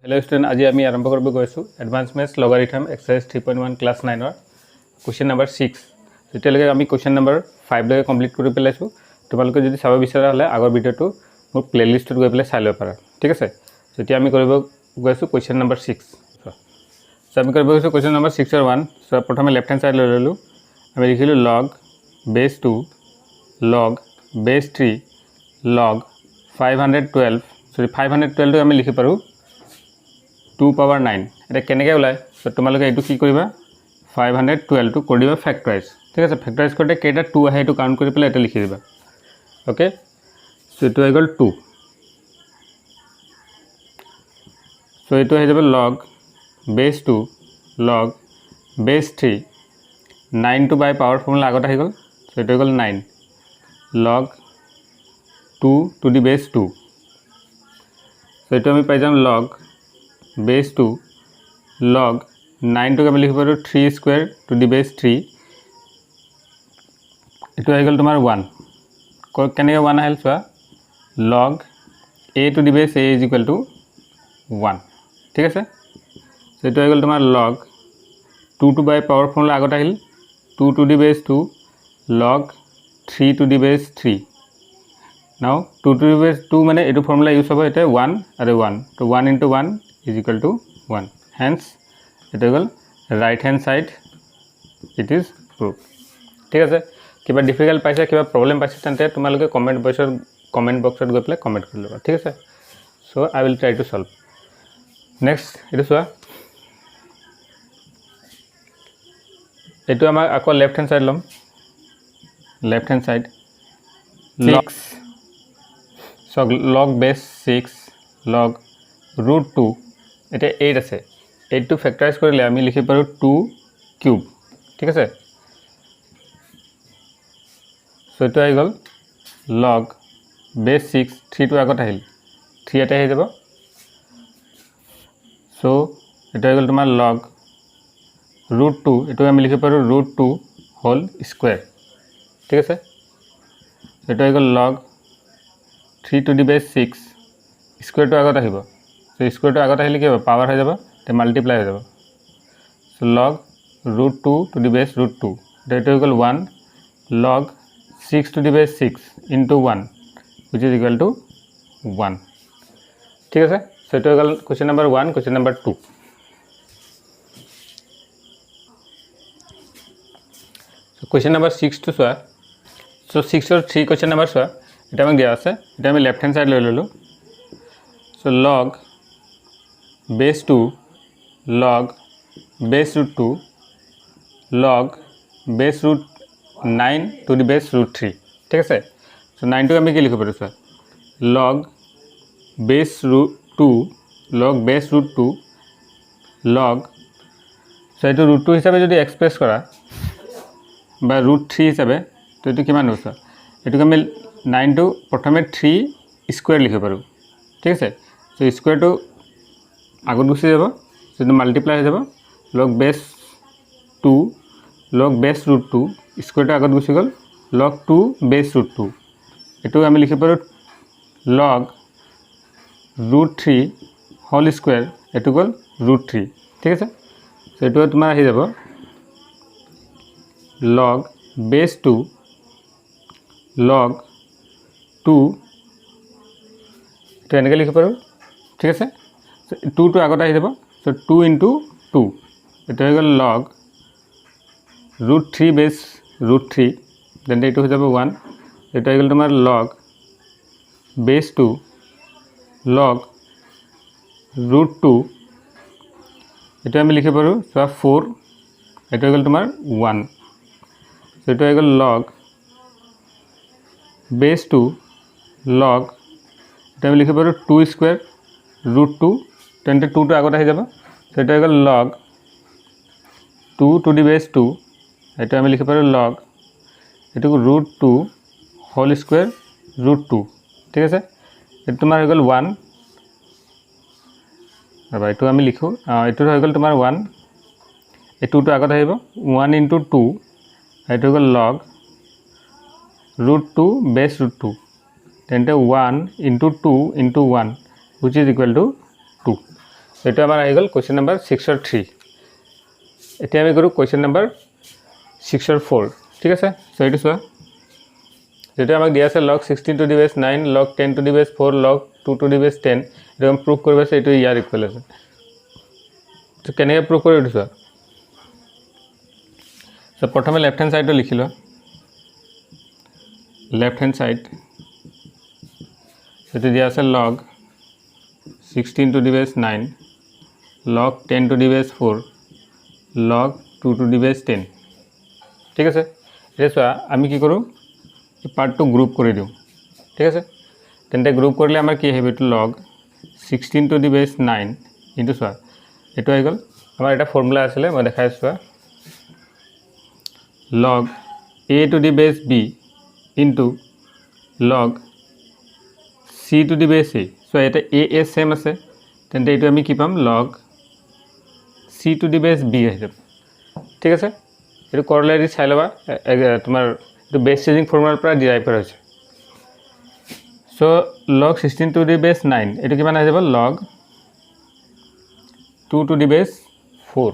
Hello student, आज आम आरम्भ कर गई advance maths logarithm exercise 3.1 class 9 question number 6 इतना आम क्वेश्चन नम्बर 5 लगे कमप्लीट कर पेलो। तुम्हारे जो चाब विचरा हमें आगर भिडिओ मोर प्लेलिस्ट गई पे चाई लो पारा। ठीक है, इतना आम गई क्वेश्चन नम्बर 6। सो आम कर क्वेश्चन नम्बर 6 और 1। सो प्रथम लेफ्ट हैंड साइड ले लो। आम लिखिल लग बेस 2 लग बेस 3 लग 512 सॉरी 512 आम लिखि पारो 2 पावर 9 এটা কেনেকৈ ওলায়। সো তোমালোকে এইটো কি কৰিবা 512 টো কৰি দিবা ফ্যাক্টৰাইজ। ঠিক আছে, ফ্যাক্টৰাইজ কৰোঁতে কেইটা 2 আহে এইটো কাউণ্ট কৰি পেলাই এটা লিখি দিবা। ওকে, সো এইটো হৈ গ'ল 2। সো এইটো হৈ যাব লগ বেস 2 লগ বেস 3 9 টো বাই পাৱাৰ ফৰ্মুলা আগত আহি গ'ল। সো এইটো হৈ গ'ল 9 লগ 2 টু দি বেস 2। সো এইটো আমি পাই যাম লগ बेस 2 लग 9 तो आम लिख पारो 3 स्क्वायर टू दि बेस 3 ये गल तुम 1 के 1 आल चुआ log a to the base a is equal to 1। ठीक है, सो ये गल तुम लग 2 टू बाय पावर फर्मुला आगत Aahil 2 to the base 2 log 3 to the base 3। Now 2 to the base 2 माने ये फर्मुला यूज हम ये 1 और 1 तो 1 into 1 is equal to 1। hence it is right hand side it is proved। ठीक है, क्या डिफिकल्ट पाइसे क्या प्रॉब्लम पाइसे तेंते तुम्हारे कमेंट बक्सत गई पे कमेंट कर लगा। ठीक है, so I will try to solve. Next ये चुआ ये आक लेफ्ट हैंड साइड लम left hand side 6 so log base 6 लग रूट 2 এটা 8 আছে 8 টো ফ্যাক্টরাইজ কৰিলে আমি লিখি পাৰো 2 কিউব। ঠিক আছে, সো এটা হৈ গল লগ বেস 6 3 টো আগত আহিল 3 এটা হৈ যাব। সো এটা হৈ গল তোমাৰ লগ रूट 2 এটা আমি লিখি পাৰো रूट 2 হোল স্কয়ার। ঠিক আছে, এটা হৈ গল লগ 3 टू द बेस 6 স্কয়ার টো আগত আহিব। तो स्क्वायर तो आगत आहिले कि पावर हो जाब तो मल्टीप्लाई हो जाब। So log root 2 to the base root 2 that हो गल 1 log 6 to the base 6 into 1 which is equal to 1। ठीक है, सो ये गल question number 1। Question number 2 question number 6 तो चुआ। सो 6 और 3 क्वेश्चन नम्बर चुआ ये दिया ये लेफ्ट हैंड साइड ले लो। सो log base 2 log base root 2 log base root 9 to the base root 3। ठीक है, सो 9 तो आम कि लिख पारो sir log base root 2 log base root 2 लग सो ये रूट 2 हिसाब से जो एक्सप्रेस करा रूट 3 हिसाब तो ये क्या सर ये आम 9 तो प्रथम 3 स्क्वायर लिख पारो। ठीक है, सो स्क्वायर तो आगत गुसि जा तो मल्टीप्लाई हो जा लग base 2 log base root 2 square तो आगत गुसि गल लग 2 बेस रूट 2 ये आम लिखि पारो लग रूट 3 होल स्क्वायर ये गल रूट 3। ठीक है, सो ये तुम आ जा लग बेस 2 लग 2 तो एने लिखि पारो। ठीक है, 2 तो आगत आ जा सो 2 इंटू 2 ये गल log root 3 base root 3 then ये हो जा 1 ये गल तुम लग बेस 2 लग रूट 2 ये आम लिखि पारो चुआ 4 ये गल तुम 1 सो ये गल लग बेस 2 लग ये आम लिखि पारो 2 स्क्वायर रूट 2 तेंते 2 तो आगत आ जा सो ये गल लग 2 टू दि बेस 2 ये आम लिखि पारो लग ये रूट 2 होल स्क्वायर रूट 2। ठीक है, ये तुम हो गल 1 रहा ये आम लिखो ये हो गल तुम 1 ये 2 तो आगत आ 1 इंटू 2 ये हो गल लग रूट 2 बेस रूट 2 तेंते 1 into 2 into 1 which is equal to 2। এইটো আমাৰ আহি গ'ল কুৱেশ্যন নম্বৰ 6 3 এতিয়া আমি কৰো কুৱেশ্যন নম্বৰ 6 4 ঠিক আছে সো এইটো চোৱা যেটো আমাক দিয়া আছে log 16 to the base 9 log 10 to the base 4 log 2 to the base 10 এটো আমি প্রুফ কৰিব আছে এইটো ইয়াৰ ইকুৱেল আছে তো কেনেকৈ প্ৰুফ কৰি দিছো সো প্ৰথমে লেফট হ্যান্ড সাইডটো লিখি লো লেফট হ্যান্ড সাইড সেটো দিয়া আছে log 16 to the base 9 log 10 to the base 4 log 2 to the base 10 ঠিক আছে এটা চোৱা আমি কি কৰো এই পার্টটো গ্রুপ করে দিও ঠিক আছে তেন্তে গ্রুপ করলে আমার কি হবে log 16 to the base 9 into চোৱা এটো আই গল আমাৰ এটা ফৰ্মুলা আছিল মই দেখাই চোৱা log a to the base b into log c to the base a so এটা a সেম আছে তেন্তে এটো আমি কি পাম log c to the base b আহি যাব ঠিক আছে এটো করলারি চাই লবা তোমার তো বেস চেঞ্জিং ফৰ্মুলাৰ পৰা ডিৰাইভ কৰা হৈছে so log 16 to the base 9 এটো কিমান আহি যাব log 2 to the base 4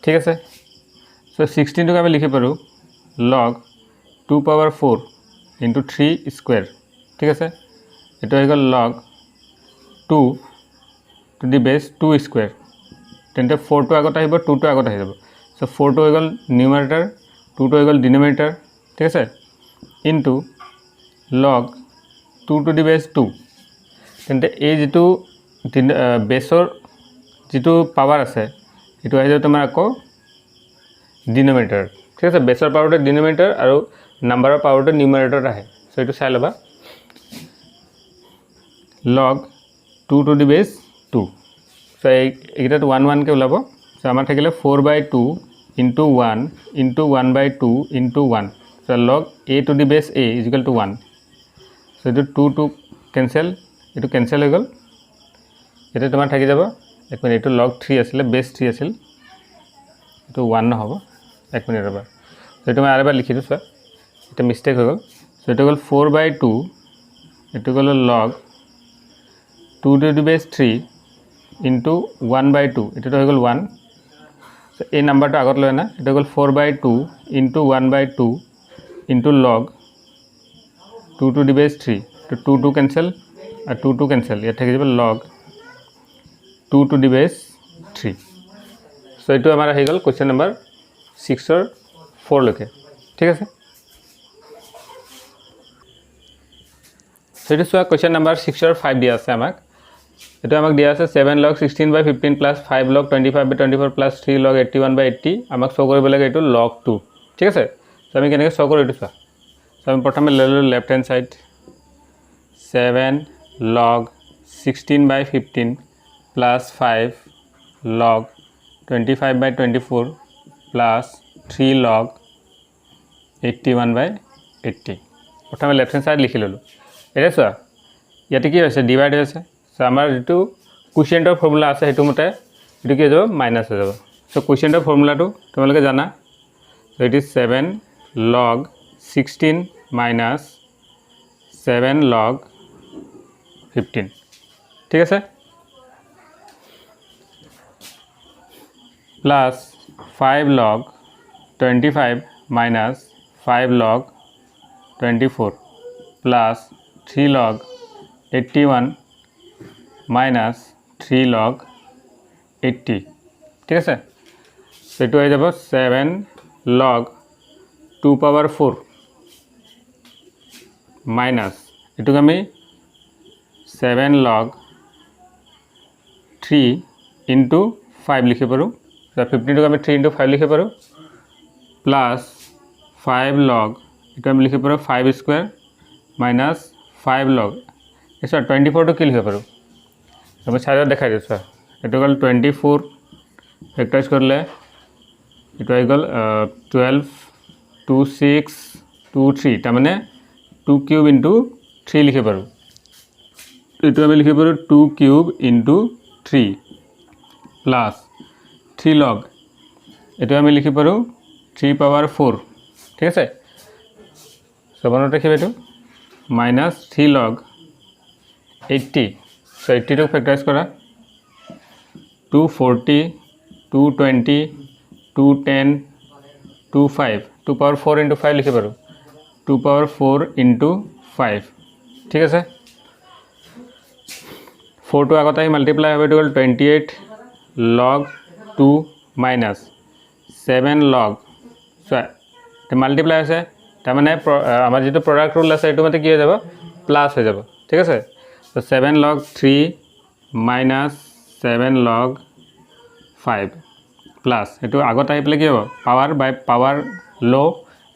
ঠিক আছে সো 16 টো আমি লিখি পাৰো log 2 power 4 into 3 square ঠিক আছে এটো হৈ গল log 2 to the base 2 square তেন্তে 4 টো আগত আহিব 2 টো আগত আহি যাব সো 4 টো হৈ গল নিউমাৰেটৰ 2 টো হৈ গল ডিনোমিনেটৰ ঠিক আছে into log 2 to the base 2 তেন্তে এই যেটো বেসৰ যেটো পাৱাৰ আছে এটো আহি যাব তোমাৰ আকৌ ডিনোমিনেটৰ ঠিক আছে বেসৰ পাৱাৰটো ডিনোমিনেটৰ আৰু নাম্বাৰৰ পাৱাৰটো নিউমাৰেটৰ আহে সো এটো চাই লবা log 2 to the base 2 so এইটা 1 1 কে ওলাব সো আমাৰ থাকিলে 4/2 into 1 into 1/2 into 1 so log a to the base a is equal to 1 so it 2 to cancel it cancel হৈ গল এটা তোমাৰ থাকি যাব এক মিনিট এটো log 3 আছিল base 3 আছিল এটো 1 নহব এক মিনিট ৰবা so এটো মই আৰেবাৰ লিখি দিছো এটা মিস্টেক হৈ গল so এটো গল 4/2 এটো গল log 2 to the base 3 into 1/2 এটো হৈ গল 1 so এই নাম্বাৰটো আগত লয় না এটা গল 4/2 into 1/2 into log 2 to the base 3 to 2 to cancel and 2 to cancel ইয়াত থাকি যাব log 2 to the base 3 so এটো আমাৰ আহি গল কোৱেশ্চন নম্বৰ 6 or 4 লৈকে ঠিক আছে so এটো সোয়া কোৱেশ্চন নম্বৰ 6 or 5 দিয়া আছে আমাক এটো আমাক দিয়া আছে 7 log 16/15 plus 5 log 25/24 plus 3 log 81/80 আমাক শো কৰিব লাগে এটো log 2 ঠিক আছে সো আমি কেনেকৈ শো কৰো এটো চোৱা সো আমি প্ৰথমে ললো left hand side 7 log 16/15 plus 5 log 25/24 plus 3 log 81/80 প্ৰথমে লেফট হ্যান্ড সাইড লিখি ললো এটা চোৱা ইয়াতে কি হৈছে ডিভাইড হৈছে সো আমাৰ যেটো কোএফিচিয়েন্টৰ ফৰ্মুলা আছে হেতু মতে এটো কি যাব মাইনাস হৈ যাব সো কোএফিচিয়েন্টৰ ফৰ্মুলাটো তোমালোকে জানা so it is 7 log 16 minus 7 log 15 ঠিক আছে plus 5 log 25 minus 5 log 24 plus 3 log 81 minus 3 log 80 ঠিক আছে সেটো হৈ যাব 7 log 2 power 4 minus এটুক আমি 7 log 3 into 5 লিখি পাৰো 15 টুক আমি 3 into 5 লিখি পাৰো plus 5 log এটো আমি লিখি পাৰো 5 square minus 5 log এসা 24 টু কি লিখি পাৰো আমি সাইডত দেখাই দিছো এটো গল 24 ফ্যাক্টরাইজ করলে এটো আই গল 12 2 6 2 3 তার মানে 2 কিউব into 3 লিখি পাৰো এটো আমি লিখি পাৰো 2 কিউব into 3 plus 3 log এটো আমি লিখি পাৰো 3 power 4 ঠিক আছে সবনত রাখিব এটো minus 3 log 80 so 80 two factorise করা 240 220 210 25 2 power 4 into 5 লিখে পাৰো 2 power 4 into 5 ঠিক আছে 4 to আগত আহি মাল্টিপ্লাই হবে to 28 log 2 minus 7 log so multiply আছে তার মানে আমার যেটো প্রোডাক্ট রুল আছে এটো মতে কি হয়ে যাব প্লাস হয়ে যাব ঠিক আছে তো 7 log 3 minus 7 log 5 প্লাস এটো আগত আহি পেলে কি হ'ব পাৱাৰ বাই পাৱাৰ লো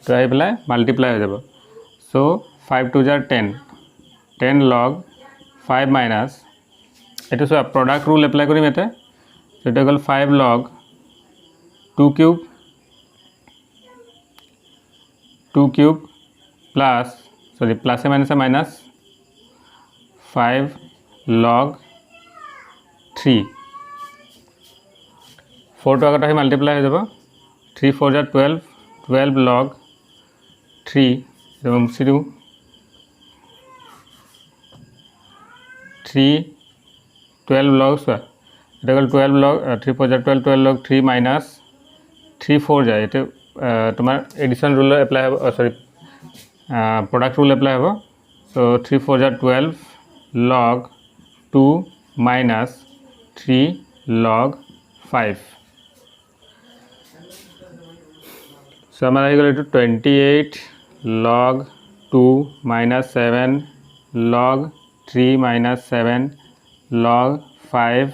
তো আহি পেলে মাল্টিপ্লাই হৈ যাব সো 5 to 10 10 log 5 minus এটো সো প্ৰডাক্ট ৰুল এপ্লাই কৰিম এতে এটা গল 5 log 2 cube plus sorry plus a minus 5 log 3 4 to আগত আহি মাল্টিপ্লাই হৈ যাব 3 4 jar 12 12 log 3 এবং সিডু 3 12 log সো এটা গল 12 log 3 4 jar 12 12 log 3 minus 3 4 যায় এটা তোমার এডিশন রুল এপ্লাই হবে সরি প্রোডাক্ট রুল এপ্লাই হবে so 3 4 jar 12 log 2 minus 3 log 5 so আমার হয়ে গেল 28 log 2 minus 7 log 3 minus 7 log 5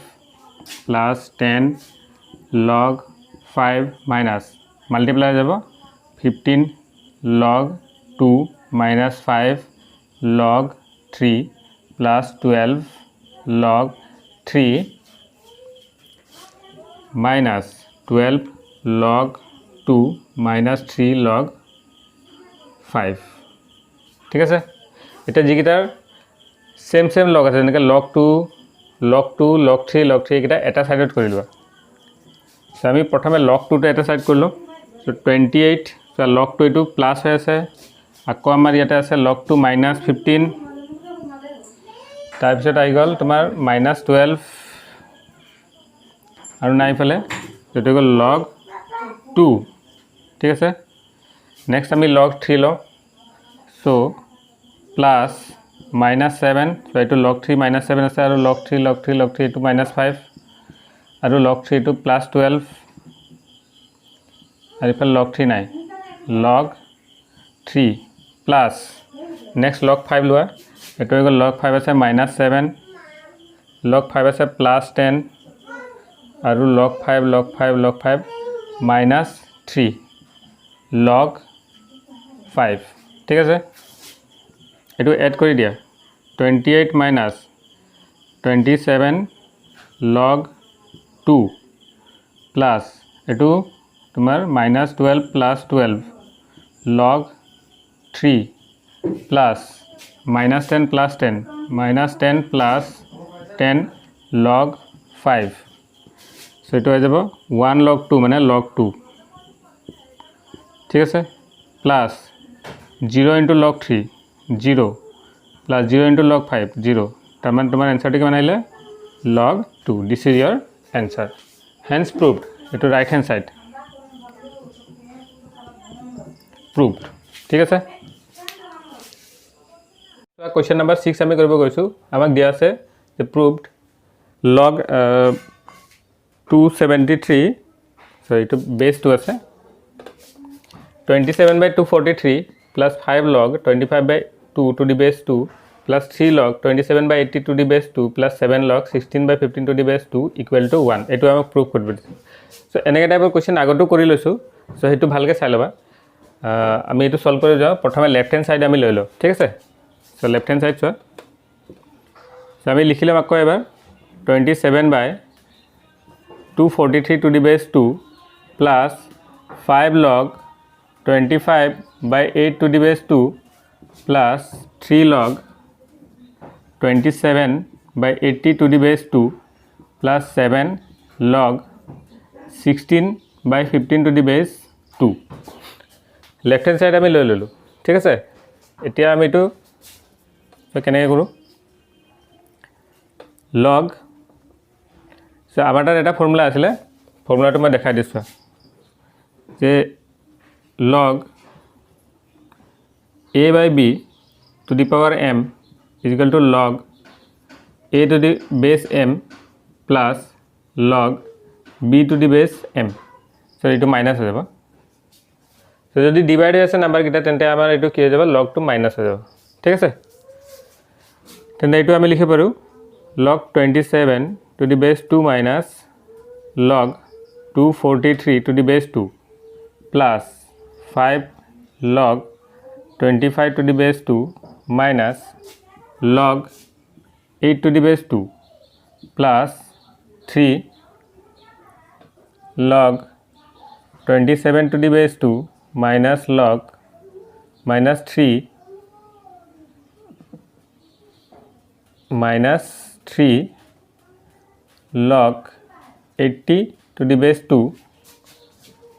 plus 10 log 5 minus multiply যাব 15 log 2 minus 5 log 3 plus 12 log 3 minus 12 log 2 minus 3 log 5 ঠিক আছে এটা যিকিটাৰ same লগ আছে যেনেকৈ log 2 log 3 log 3 কিটা এটা সাইডত কৰি লবা সো আমি প্ৰথমে log 2 টো এটা সাইড কৰিলো সো 28 সো log 2 এটো প্লাস হৈ আছে আকৌ আমাৰ ইয়াতে আছে log 2 minus 15 তাৰ পিছত আহি গল তোমাৰ -12 আৰু নাই ফেলে যেটো গল log 2 ঠিক আছে নেক্সট আমি log 3 লো সো প্লাস -7 সো এটো log 3 -7 আছে আৰু log 3 এটো -5 আৰু log 3 to plus 12 আৰু ইফালে log 3 নাই log 3 plus next log 5 লোৱা এটো হৈ গল log 5 আছে -7 log 5 আছে plus 10 আৰু log 5 minus 3 log 5 ঠিক আছে এটো এড কৰি দিয়া 28 minus 27 log 2 plus এটো তোমার -12 plus 12 log 3 plus -10 plus 10 -10 plus 10 log 5 so এটো হৈ যাব 1 log 2 মানে log 2 ঠিক আছে plus 0 into log 3 0 plus 0 into log 5 0 তার মানে তোমার অ্যানসারটি কি বানাইলে log 2 this is your answer hence proved it right hand side proved ঠিক আছে তো কোশ্চেন নাম্বার 6 আমি কৰিব গৈছো আমাক দিয়া আছে যে proved log 273 so it base 2 আছে 27 by 243 plus 5 log 25 by 2 to the base 2 plus 3 log 27 by 80 to the base 2 plus 7 log 16 by 15 to the base 2 equal to 1 এটো আমাক প্রুফ কৰিব দিছে সো এনেকা টাইপৰ কোশ্চেন আগতো কৰি লৈছো সো হেতু ভালকে চাই লবা আমি এটো সলভ কৰি যাও প্ৰথমে লেফট হ্যান্ড সাইড আমি লৈ লো ঠিক আছে so left hand side so আমি লিখিলাম আকৌ এবাৰ 27 by 243 to the base 2 plus 5 log 25 by 8 to the base 2 plus 3 log 27 by 80 to the base 2 plus 7 log 16 by 15 to the base 2 left hand side আমি লৈ ললো ঠিক আছে এতিয়া আমি এটো কেনে কৰো log সো আমাৰ তাত এটা ফৰ্মুলা আছিলে ফৰ্মুলাটো মই দেখাই দিছোঁ যে log a by b to the power m is equal to log a to the base m plus log b to the base m so এইটো মাইনাস হৈ যাব সো যদি ডিভাইড হৈ আছে নাম্বাৰ কিটা তেন্তে আমাৰ এইটো কি হৈ যাব log টো মাইনাস হৈ যাব ঠিক আছে তেন্তে এইটো আমি লিখিব পাৰো log 27 to the base 2 minus log 243 to the base 2 plus 5 log 25 to the base 2 minus log 8 to the base 2 plus 3 log 27 to the base 2 minus log minus 3 minus 3 log 80 to the base 2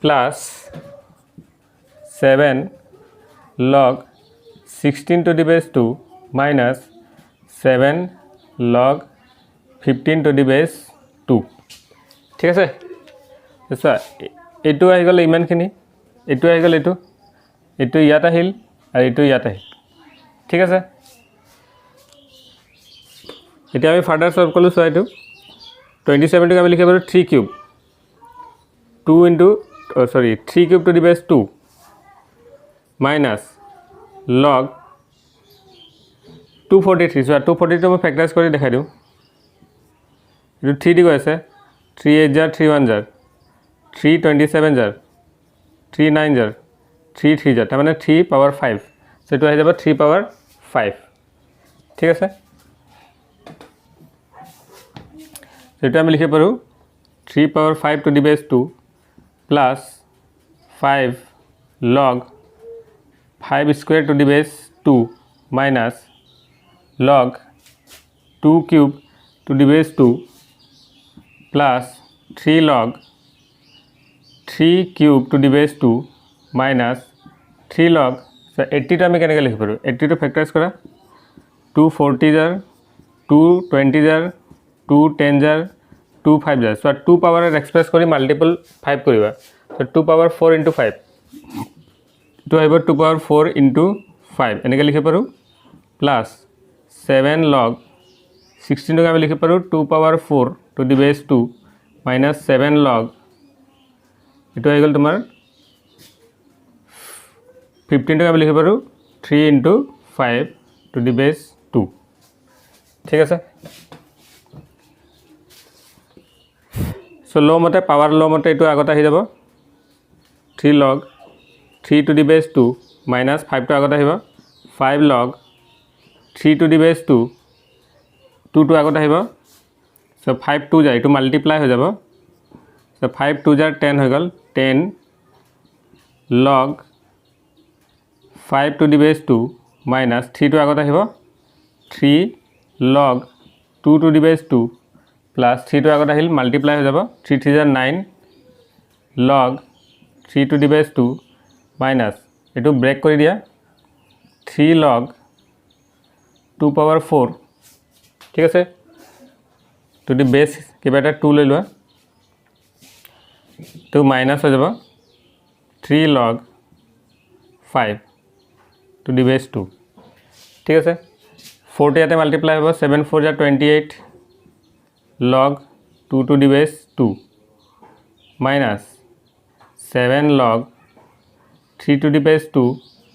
plus 7 log 16 to the base 2 minus 7 log 15 to the base 2 ঠিক আছে চোৱা এইটো আহি গ'ল ইমানখিনি এইটো আহি গ'ল এইটো ইয়াত আহিল আৰু এইটো ইয়াত আহিল ঠিক আছে এতিয়া আমি ফাৰ্দাৰ সলভ কৰিলো চোৱা এইটো 27 টোক আমি লিখিব পাৰো 3 cube 3 cube to the base 2 minus log 243 so 243 মই ফ্যাক্টৰাইজ কৰি দেখাই দিও এটো 3 দি গৈ আছে 3 8 jar 3 1 jar 3 27 jar 3 9 jar 3 3 jar মানে 3 power 5 so এটো আহি যাব 3 power 5 ঠিক আছে সেটা আমি লিখে পাৰো 3 power 5 to the base 2 plus 5 log 5 square to the base 2 minus log 2 cube to the base 2 plus 3 log 3 cube to the base 2 minus 3 log so 80 টো আমি কেনেকৈ লিখিব পাৰো 80 টো ফ্যাক্টৰাইজ কৰা 240 jar 220 jar 2 10 jar 2 5 jar so 2 power express কৰি multiple 5 কৰিবা so 2 power 4 into 5 to আহিব 2 power 4 into 5 এনেকৈ লিখিব পাৰো plus 7 log 16 টো আমি লিখিব পাৰো 2 power 4 to the base 2 minus 7 log এটো আহি গল তোমাৰ 15 টো আমি লিখিব পাৰো 3 into 5 to the base 2 ঠিক আছে so লো মতে পাৱাৰ লো মতে এটো আগত আহি যাব 3 log 3 to the base 2 minus 5 to আগত আহিব 5 log 3 to the base 2 2 to আগত আহিব so 5 2 যায় এটো মাল্টিপ্লাই হৈ যাব so 5 2 jar 10 হৈ গল 10 log 5 to the base 2 minus 3 to আগত আহিব 3 log 2 to the base 2 plus 3 to আগত আহিল মাল্টিপ্লাই হৈ যাব 3 3 jar 9 log 3 to the base 2 minus এটো ব্রেক কৰি দিয়া 3 log 2 power 4 ঠিক আছে to the base কিবা এটা 2 লৈ লোৱা তো মাইনাস হৈ যাব 3 log 5 to the base 2 ঠিক আছে 4 ইয়াতে মাল্টিপ্লাই হ'ব 7 4 jar 28 log 2 to the base 2 minus 7 log 3 to the base 2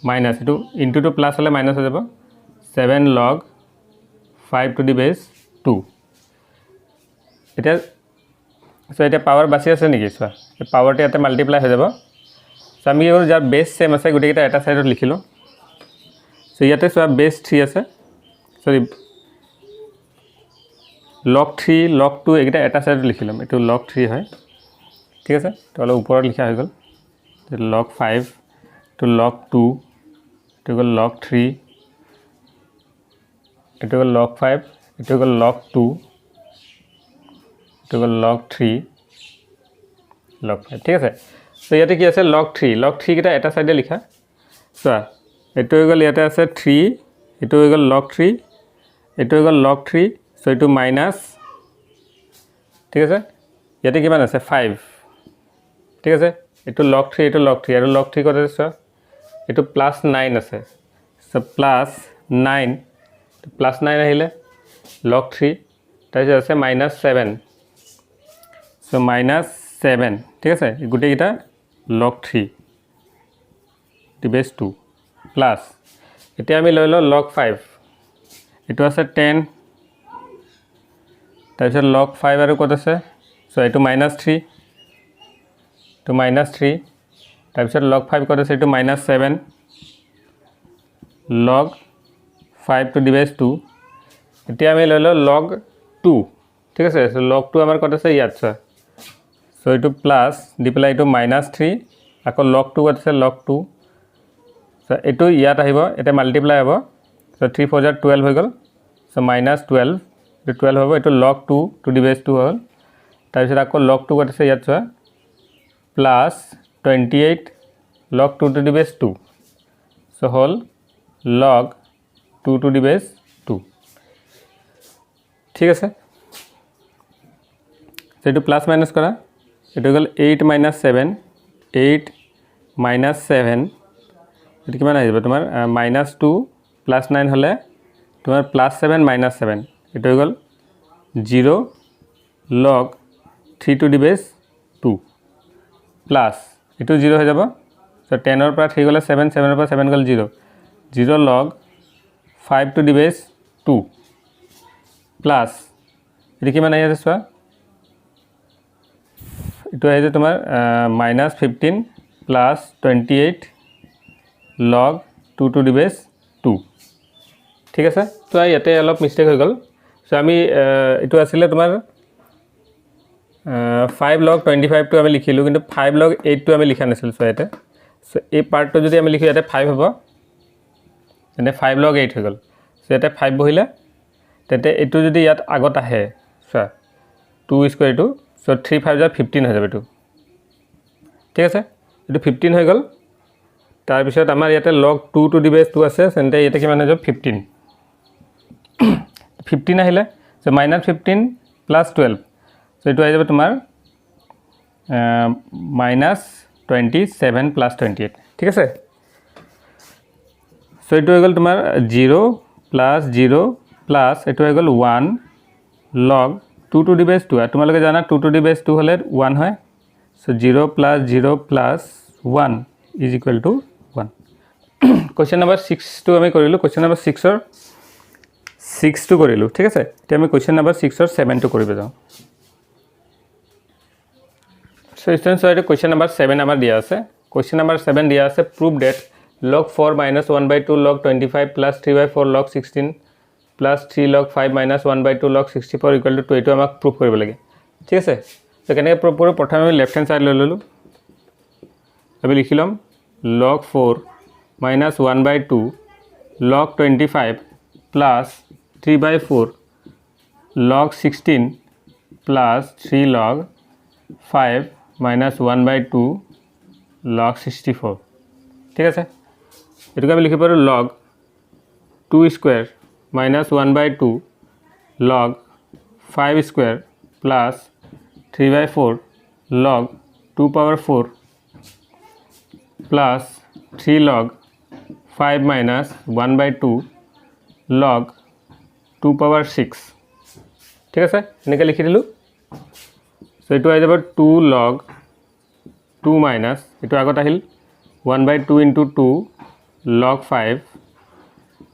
minus এটো into to plus হলে মাইনাস হৈ যাব 7 log 5 to the base 2 এটা সো এটা পাৱাৰ বাছি আছে নেকি সো এই পাৱাৰটো ইয়াতে মাল্টিপ্লাই হৈ যাব সো আমি আৰু যাৰ বেস সেম আছে গুটেকিটা এটা সাইডত লিখিলো সো ইয়াতে সো বেস 3 আছে সরি log 3 log 2 এটা এটা সাইডত লিখিলাম এটো log 3 হয় ঠিক আছে তো অলপ ওপৰত লিখা হৈ গল log 5 to log 2 to log 3 এটো log 5 এটো log 2 to log 3 log 5 ঠিক আছে তো ইয়াতে কি আছে log 3 কিটা এটা সাইডে লিখা সো এটো গল ইয়াতে আছে 3 এটো গল log 3 এটো গল log 3 সো এটো মাইনাস ঠিক আছে ইয়াতে কিমান আছে 5 ঠিক আছে এটো log 3 এটো log 3 আৰু log 3 কত আছে এটো +9 আছে সো +9 তো +9 আহিলে log 3 তাইছে আছে -7 সো -7 ঠিক আছে গুটে কিটা log 3 to base 2 প্লাস এতিয়া আমি লৈ ল log 5 এটো আছে 10 তাইছে log 5 আৰু কত আছে সো এটো -3 to -3 তাইছে log 5 কত আছে এটো -7 log 5 to the base 2 এতিয়া আমি লৈ ল log 2 ঠিক আছে সো log 2 আমাৰ কত আছে ইয়াত আছে সো এটো প্লাস দি পেলাই এটো -3 আকৌ log 2 কত আছে log 2 সো এটো ইয়াত আহিব এটা মাল্টিপ্লাই হ'ব সো 3 4 12 হৈ গল সো -12 এটো 12 হ'ব এটো log 2 to the base 2 হ'ল তাৰ পিছত আকৌ log 2 কত আছে ইয়াত আছে plus 28 log 2 to the base 2 so hall log 2 to the base 2 ঠিক আছে সেটো প্লাস মাইনাস করা এটা গল 8 - 7 8 - 7 এটা কিমান আহিব তোমাৰ -2 +9 হলে তোমাৰ +7 - 7 এটা গল 0 log 3 to the base 2 plus এটো 0 হৈ যাব সো 10 ৰ পৰা 3 গলে 7 7 ৰ পৰা 7 গল 0 0 log 5 to the base 2 plus এটা কিমান আহি আছে সোৱা এটো আহিছে তোমাৰ -15 plus 28 log 2 to the base 2 ঠিক আছে তো ইয়াতে অলপ মিস্টেক হৈ গল সো আমি এটো আছিল তোমাৰ 5 log 25 টো আমি লিখিলো কিন্তু 5 log 8 টো আমি লিখা নাছিল সো ইয়াতে সো এই পাৰ্টটো যদি আমি লিখো ইয়াতে 5 হ'ব এনে 5 log 8 হৈ গল সো ইয়াতে 5 বহিলে তেতে এটো যদি ইয়াত আগত আহে সো 2 স্কয়াৰ টু সো 3 5 15 হৈ যাব এটো ঠিক আছে এটো 15 হৈ গল তাৰ পিছত আমাৰ ইয়াতে log 2 to the base 2 আছে সেনতে ইয়াতে কিমান হৈ যাব 15 15 আহিলে সো -15 + 12 সো এটো আহি যাব তোমাৰ -27 + 28 ঠিক আছে সো এটো হৈ গল তোমাৰ 0 + 0 প্লাস এটো হৈ গল 1 log 2 to the base 2 আর তোমালোকে জানা 2 to the base 2 হলে 1 হয় সো 0 + 0 + 1 = 1 কোশ্চেন নাম্বার 6 টো আমি কৰিলো কোশ্চেন নাম্বাৰ 6 ৰ 6 টো কৰিলো ঠিক আছে এতিয়া আমি কোশ্চেন নাম্বাৰ 6 ৰ 7 টো কৰিব যাও সো স্টুডেন্টস এটা কোশ্চেন নাম্বাৰ 7 আমাৰ দিয়া আছে কোশ্চেন নাম্বার 7 দিয়া আছে prove that log 4 - 1/2 log 25 + 3/4 log 16 plus 3 log 5 minus 1/2 log 64 equal to 2 এটো আমাক প্রুফ কৰিব লাগে ঠিক আছে তো কেনে প্ৰুফ কৰিব প্ৰথমে আমি লেফট হ্যান্ড সাইড লৈ ললো আমি লিখিলাম log 4 minus 1/2 log 25 plus 3/4 log 16 plus 3 log 5 minus 1/2 log 64 ঠিক আছে এটোকে আমি লিখিব পাৰো log 2 square minus 1/2 log 5 square plus 3/4 log 2 power 4 plus 3 log 5 minus 1/2 log 2 power 6 ঠিক আছে এনেকে লিখি দিলু সো এটো আই যাব 2 log 2 minus এটো আগত আহিল 1/2 into 2 log 5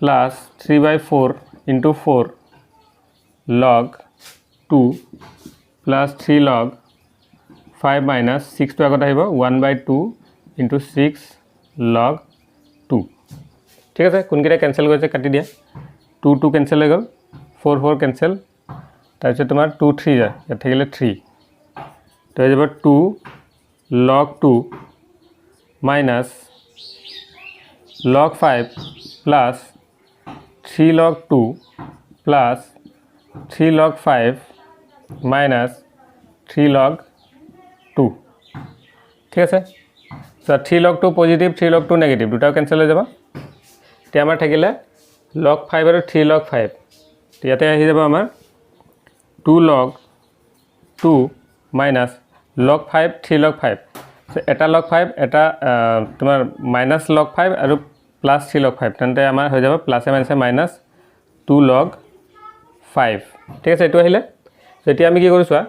plus 3/4 into 4 log 2 plus 3 log 5 minus 6 to আগত আহিব 1/2 into 6 log 2 ঠিক আছে কোনকেটা ক্যান্সেল কৰিছে কাটি দিয়া 2 2 ক্যান্সেল হৈ গল 4 4 ক্যান্সেল তাৰপিছত তোমাৰ 2 3 যায় ইয়াত থাকিলে 3 তো হৈ যাব 2 log 2 minus log 5 plus 3 log 2 plus 3 log 5 minus 3 log 2 ঠিক আছে so 3 log 2 positive 3 log 2 negative দুটাও ক্যান্সেল হৈ যাব তে আমাৰ থাকিলে log 5 আৰু 3 log 5 ইয়াতে আহি যাব আমাৰ 2 log 2 minus log 5 3 log 5 so এটা log 5 এটা তোমাৰ মাইনাছ log 5 আৰু প্লাছ 3 log 5 তেন্তে আমাৰ হৈ যাব প্লাছ মাইনাছে মাইনাছ 2 log 5 ঠিক আছে এইটো আহিলে সো এতিয়া আমি কি কৰো চোৱা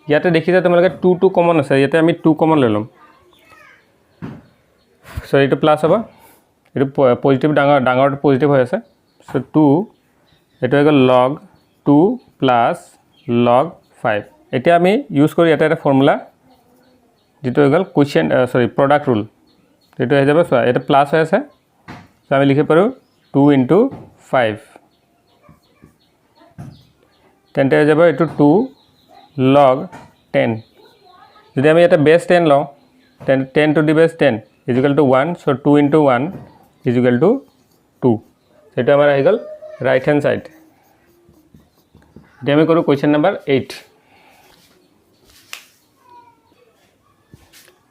ইয়াতে দেখিছা তোমালোকে 2 2 কমন আছে ইয়াতে আমি 2 কমন লৈ লম সো এইটো প্লাছ হ'ব এইটো পজিটিভ ডাঙৰ পজিটিভ হৈ আছে সো 2 এইটো হৈ গ'ল log 2 প্লাছ log 5 এতিয়া আমি ইউজ করি এটা ফর্মুলা যেটো হৈ গ'ল কোয়েশ্চন প্রোডাক্ট রুল এইটো হৈ যাব চোৱা এটা প্লাস হৈ আছে সো আমি লিখি পাৰো 2 * 5 তেন্তে হৈ যাব এইটো 2 log 10 যদি আমি এটা বেস 10 লওঁ তেন্তে 10 to the base 10 = 1 so 2 * 1 = 2 এটা আমাৰ আহি গ'ল ৰাইট হ্যান্ড সাইড এতিয়া আমি কৰো question number 8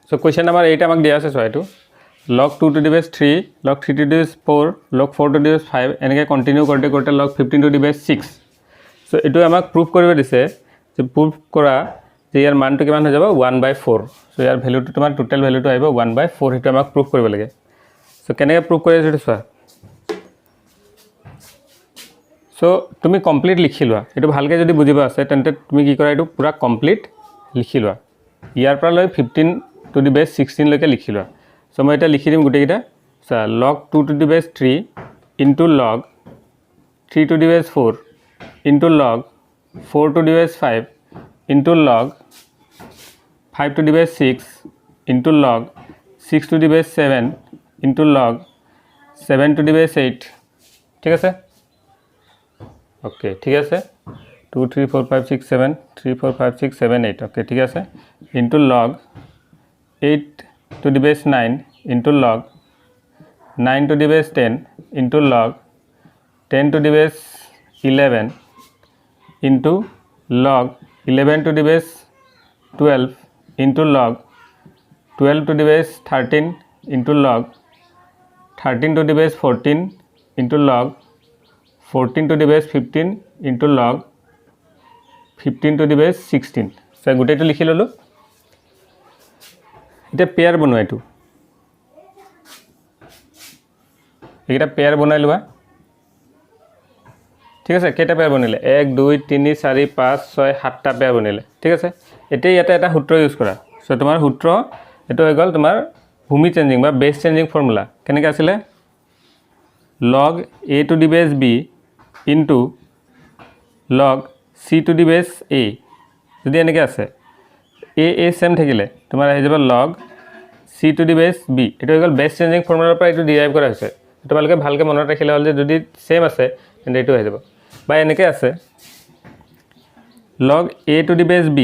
So question number 8 আমাক দিয়া আছে so log 2 to the base 3 log 3 to the base 4 log 4 to the base 5 এনেকে কন্টিনিউ করতে log 15 to the base 6 so এটো আমাক প্রুফ কৰিব দিছে যে প্ৰুফ কৰা যে ইয়াৰ মানটো কিমান হৈ যাব 1/4 সো ইয়াৰ ভ্যালুটো তোমাৰ টোটাল ভ্যালুটো আহিব 1/4 এটো আমাক প্ৰুফ কৰিব লাগে সো কেনেকে প্ৰুফ কৰি আছে চোৱা সো তুমি কমপ্লিট লিখি লোৱা এটো ভালকে যদি বুজিবা আছে তেন্তে তুমি কি কৰা এটো পুৰা কমপ্লিট লিখি লোৱা ইয়াৰ পৰা লৈ 15 to the base 16 লৈকে লিখি লোৱা সো মই এটা লিখি দিম গুটেকিটা so log 2 to the base 3 into log 3 to the base 4 into log 4 to the base 5 into log 5 to the base 6 into log 6 to the base 7 into log 7 to the base 8 ঠিক আছে okay ঠিক আছে 2 3 4 5 6 7 3 4 5 6 7 8 okay ঠিক আছে into log 8 to the base 9 into log 9 to the base 10 into log 10 to the base 11 into log 11 to the base 12 into log 12 to the base 13 into log 13 to the base 14 into log 14 to the base 15 into log 15 to the base 16 so গুটেটো লিখি ললো এটা pair বনোৱা এটো এটা pair বনাই লোৱা ঠিক আছে কেটা পেয়ার বনিলে 1 2 3 4 5 6 7টা পেয়ার বনিলে ঠিক আছে এতিয়া ইয়াতে এটা সূত্ৰ ইউজ কৰা সো তোমাৰ সূত্ৰ এটো হৈ গল তোমাৰ ভূমি চেঞ্জিং বা বেস চেঞ্জিং ফর্মুলা কেনেকৈ আছিল log a to the base b into log c to the base a যদি এনেকৈ আছে a সেম থাকিলে তোমাৰ আহি যাব log c to the base b এটো হৈ গল বেস চেঞ্জিং ফৰ্মুলাৰ পৰা এটো ডিৰাইভ কৰা হৈছে তোমালোকে ভালকে মনত ৰাখিলে হল যে যদি সেম আছে তেন্তে এটো হৈ যাব বা এনেকৈ আছে log a to the base b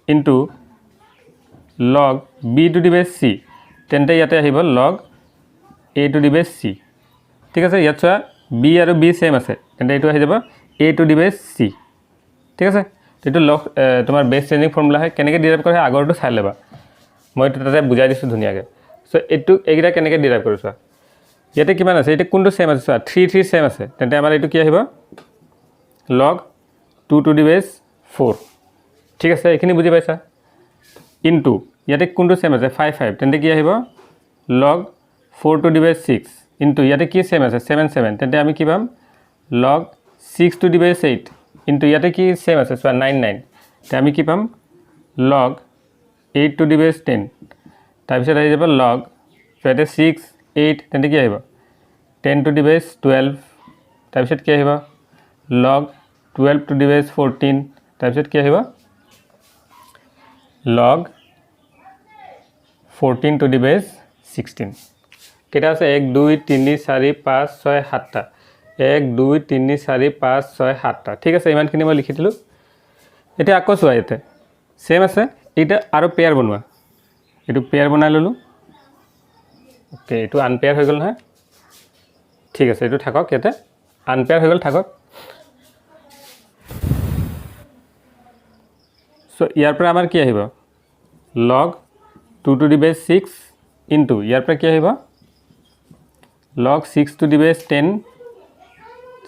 into log b to the base c তেন্তে ইয়াতে আহিব log a to the base c ঠিক আছে ইয়াত চোৱা b আৰু b সেম আছে তেন্তে এটো আহি যাব a to the base c ঠিক আছে এটো লগ তোমাৰ বেস চেঞ্জিং ফৰ্মুলা হয় কেনেকৈ ডিৰাইভ কৰে আগৰটো চাই লবা মই তাতে বুজাই দিছো ধুনিয়াকে সো এটো এগিৰা কেনেকৈ ডিৰাইভ কৰিছো ইয়াতে কিমান আছে এটা কোনটো সেম আছে চোৱা 3 3 সেম আছে তেন্তে আমাৰ এটো কি আহিব log 2 to the base 4 ঠিক আছে এখিনি বুজি পাইছা ইনটু ইয়াতে কোনটো সেম আছে 5 5 তেন্তে কি আহিব log 4 to the base 6 into ইয়াতে কি সেম আছে 7 7 তেন্তে আমি কি পাম log 6 to the base 8 into ইয়াতে কি সেম আছে চোৱা 9 9 তে আমি কি পাম log 8 to the base 10 তাৰপিছত আহি যাব log ইয়াতে 6 8 তেন্তে কি আহিব 10 to the base 12 তাৰপিছত কি আহিব log 12 to the base 14 তাৰপিছত কি আহিব log 14 to the base 16 কেটা আছে 1 2 3 4 5 6 7টা 1 2 3 4 5 6 7টা ঠিক আছে ইমানখিনি মই লিখি দিলো এটা আকৌ চোৱা ইয়াতে সেম আছে এটা আৰু পেয়াৰ বনোৱা এটো পেয়াৰ বনাই ললো ওকে এটো আনপেয়াৰ হৈ গল নহয় ঠিক আছে এটো থাকক ইয়াতে আনপেয়াৰ হৈ গল থাকক সো ইয়াৰ পৰা আমাৰ কি আহিব log 2 to the base 6 into ইয়াৰ পৰা কি আহিব log 6 to the base 10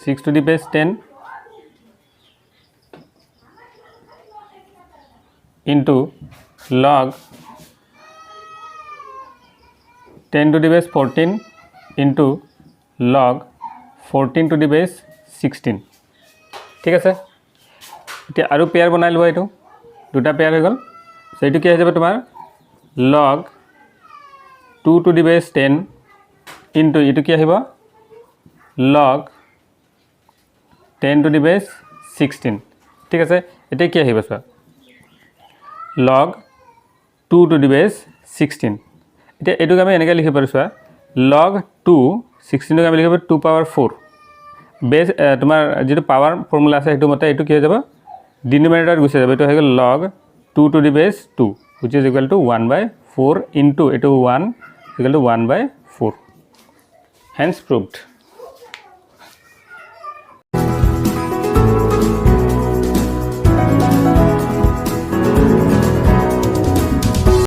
6 to the base 10 into log 10 to the base 14 into log 14 to the base 16 ঠিক আছে এতিয়া আৰু পেয়াৰ বনাই লোৱা এইটো দুটা পেয়াৰ হৈ গ'ল সো এইটো কি হৈ যাব তোমাৰ log 2 to the base 10 into এইটো কি আহিব log 10 to the base 16 ঠিক আছে এতিয়া কি আহিব চোৱা log 2 to the base 16 এতিয়া এটুক আমি এনেকৈ লিখিব পাৰোঁ চোৱা log 2 16 ক আমি লিখিব 2 power 4 বেস তোমাৰ যেটো পাৱাৰ ফৰ্মুলা আছে হেতু মতে এটু কি হৈ যাব ডিনোমিনেটৰ গুছি যাব এটু হৈ গল log 2 to the base 2 which is equal to 1/4 into এটু 1 equal to 1/4 hence proved